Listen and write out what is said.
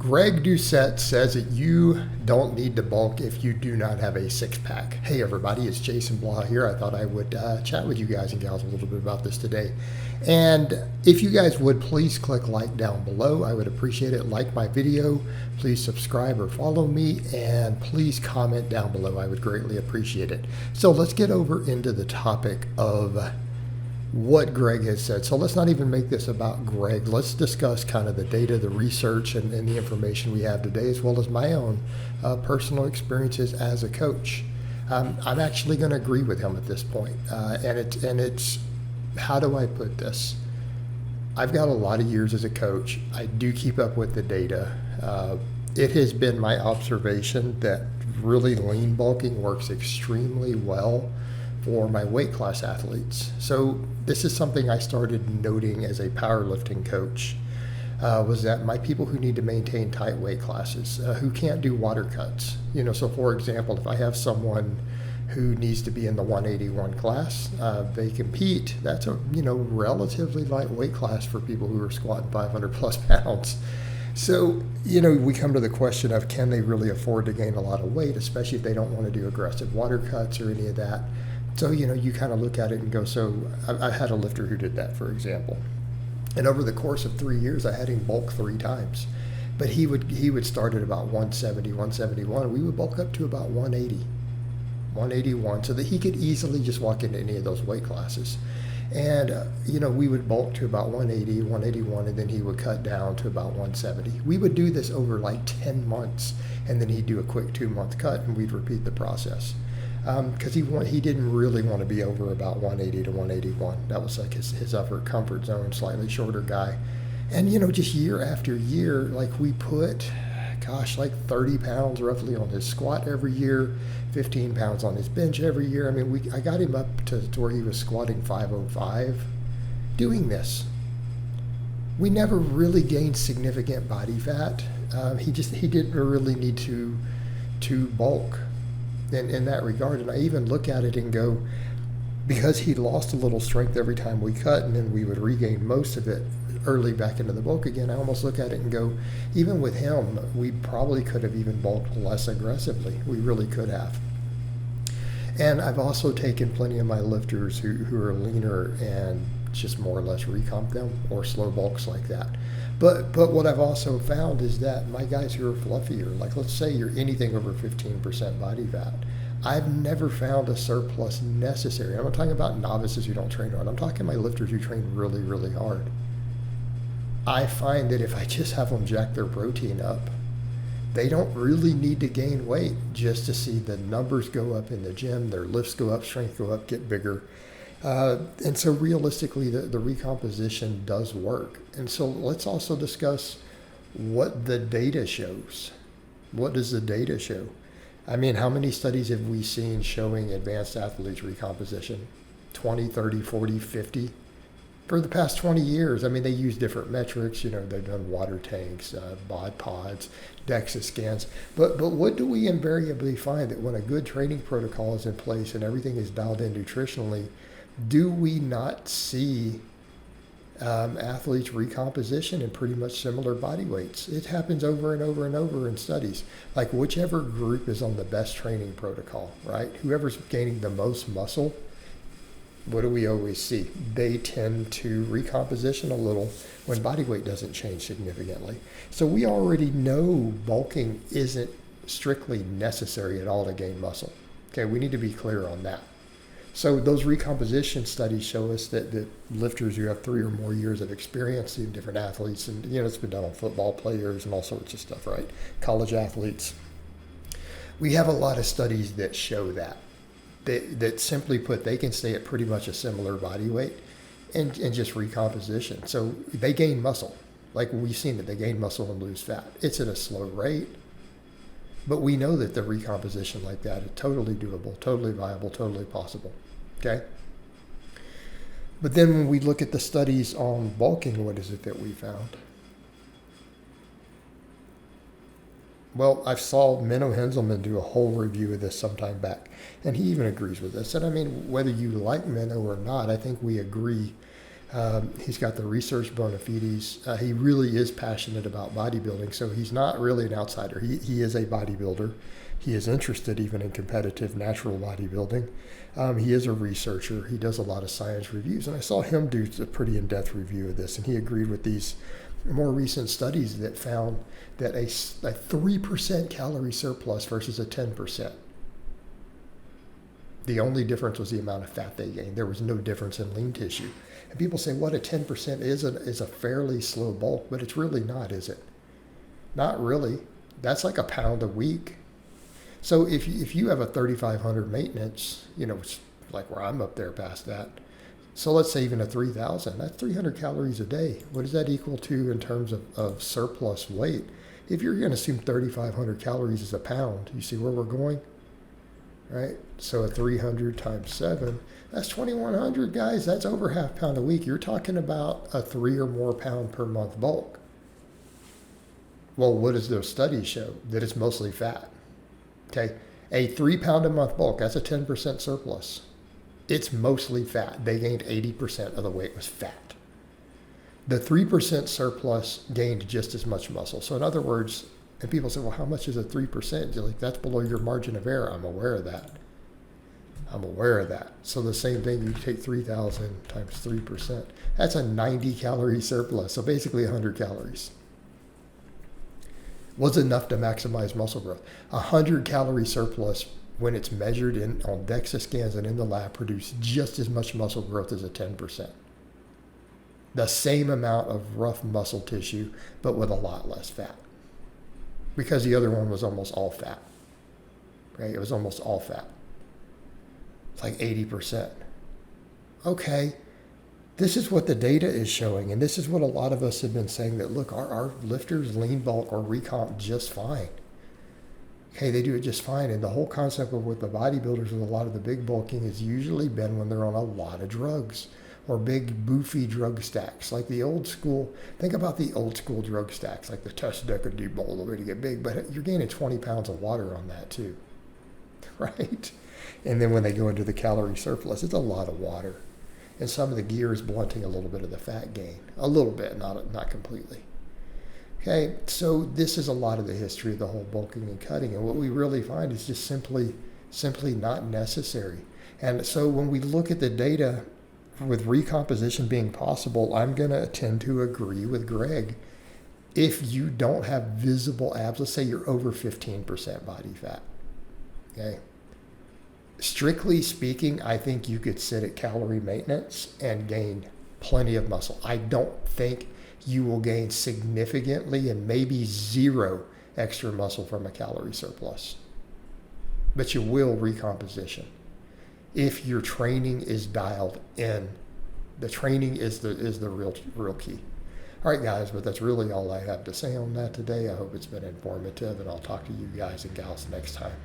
Greg Doucette says that you don't need to bulk if you do not have a six-pack. Hey everybody, it's Jason Blaha here. I thought I would chat with you guys and gals a little bit about this today. And if you guys would please click like down below, I would appreciate it. Like my video, please subscribe or follow me, and please comment down below. I would greatly appreciate it. So let's get over into the topic of what Greg has said. So let's not even make this about Greg. Let's discuss kind of the data, the research, and the information we have today, as well as my own personal experiences as a coach. I'm actually going to agree with him at this point. And it's, how do I put this? I've got a lot of years as a coach. I do keep up with the data. It has been my observation that really lean bulking works extremely well for my weight class athletes. So this is something I started noting as a powerlifting coach, was that my people who need to maintain tight weight classes, who can't do water cuts. So for example, if I have someone who needs to be in the 181 class, they compete. That's a relatively light weight class for people who are squatting 500 plus pounds. So, we come to the question of, can they really afford to gain a lot of weight, especially if they don't want to do aggressive water cuts or any of that. So, you kind of look at it and go, so I had a lifter who did that, for example. And over the course of 3 years, I had him bulk 3 times. But he would start at about 170, 171. We would bulk up to about 180, 181, so that he could easily just walk into any of those weight classes. And, we would bulk to about 180, 181, and then he would cut down to about 170. We would do this over like 10 months, and then he'd do a quick 2-month cut, and we'd repeat the process. Because he didn't really want to be over about 180 to 181. That was like his upper comfort zone, slightly shorter guy. And, just year after year, like we put, like 30 pounds roughly on his squat every year, 15 pounds on his bench every year. I mean, I got him up to where he was squatting 505 doing this. We never really gained significant body fat. He didn't really need to bulk in that regard. And I even look at it and go, because he lost a little strength every time we cut, and then we would regain most of it early back into the bulk again, I almost look at it and go, even with him, we probably could have even bulked less aggressively. We really could have. And I've also taken plenty of my lifters who are leaner and just more or less recomp them, or slow bulks like that. But what I've also found is that my guys who are fluffier, like let's say you're anything over 15% body fat, I've never found a surplus necessary. I'm not talking about novices who don't train hard. I'm talking my lifters who train really, really hard. I find that if I just have them jack their protein up, they don't really need to gain weight just to see the numbers go up in the gym, their lifts go up, strength go up, get bigger. And so realistically, the recomposition does work. And so let's also discuss what the data shows. What does the data show? I mean, how many studies have we seen showing advanced athletes recomposition? 20, 30, 40, 50? For the past 20 years, I mean, they use different metrics. They've done water tanks, bod pods, DEXA scans. But what do we invariably find? That when a good training protocol is in place and everything is dialed in nutritionally, do we not see athletes recomposition in pretty much similar body weights? It happens over and over and over in studies. Like whichever group is on the best training protocol, right? Whoever's gaining the most muscle, what do we always see? They tend to recomposition a little when body weight doesn't change significantly. So we already know bulking isn't strictly necessary at all to gain muscle. Okay, we need to be clear on that. So those recomposition studies show us that lifters who have 3 or more years of experience in different athletes, and it's been done on football players and all sorts of stuff, right? College athletes. We have a lot of studies that show that simply put, they can stay at pretty much a similar body weight and just recomposition. So they gain muscle. Like we've seen that they gain muscle and lose fat. It's at a slow rate, but we know that the recomposition like that is totally doable, totally viable, totally possible. Okay? But then when we look at the studies on bulking, what is it that we found? Well, I saw Menno Henselman do a whole review of this sometime back, and he even agrees with this. And I mean, whether you like Menno or not, I think we agree He's got the research bona fides. He really is passionate about bodybuilding, so he's not really an outsider. He is a bodybuilder. He is interested even in competitive natural bodybuilding. He is a researcher. He does a lot of science reviews, and I saw him do a pretty in-depth review of this, and he agreed with these more recent studies that found that a 3% calorie surplus versus a 10%. The only difference was the amount of fat they gained. There was no difference in lean tissue. And people say what a 10% is a fairly slow bulk, but it's really not, is it? Not really. That's like a pound a week. So if you have a 3,500 maintenance, it's like where I'm up there past that. So let's say even a 3,000, that's 300 calories a day. What does that equal to in terms of surplus weight? If you're going to assume 3,500 calories is a pound, you see where we're going? Right? So a 300 times 7, that's 2,100, guys. That's over half pound a week. You're talking about a 3 or more pound per month bulk. Well, what does those studies show? That it's mostly fat. Okay, a 3 pound a month bulk, that's a 10% surplus. It's mostly fat. They gained 80% of the weight was fat. The 3% surplus gained just as much muscle. So in other words, and people say, well, how much is a 3%? You're like, that's below your margin of error. I'm aware of that. So the same thing, you take 3,000 times 3%. That's a 90 calorie surplus. So basically 100 calories. Was enough to maximize muscle growth. 100 calorie surplus, when it's measured on DEXA scans and in the lab, produced just as much muscle growth as a 10%. The same amount of rough muscle tissue, but with a lot less fat. Because the other one was almost all fat. Right? It was almost all fat. It's like 80%. Okay. This is what the data is showing, and this is what a lot of us have been saying, that look, our lifters lean bulk or recomp just fine. Okay, they do it just fine. And the whole concept of with the bodybuilders with a lot of the big bulking has usually been when they're on a lot of drugs or big boofy drug stacks. Like the old school, think about the old school drug stacks, like the test deck and deep bowl, the way to get big, but you're gaining 20 pounds of water on that too, right? And then when they go into the calorie surplus, it's a lot of water. And some of the gear is blunting a little bit of the fat gain. A little bit, not completely. Okay, so this is a lot of the history of the whole bulking and cutting. And what we really find is just simply not necessary. And so when we look at the data with recomposition being possible, I'm going to tend to agree with Greg. If you don't have visible abs, let's say you're over 15% body fat, okay? Strictly speaking, I think you could sit at calorie maintenance and gain plenty of muscle. I don't think you will gain significantly and maybe zero extra muscle from a calorie surplus. But you will recomposition if your training is dialed in. The training is the real key. All right, guys, but that's really all I have to say on that today. I hope it's been informative, and I'll talk to you guys and gals next time.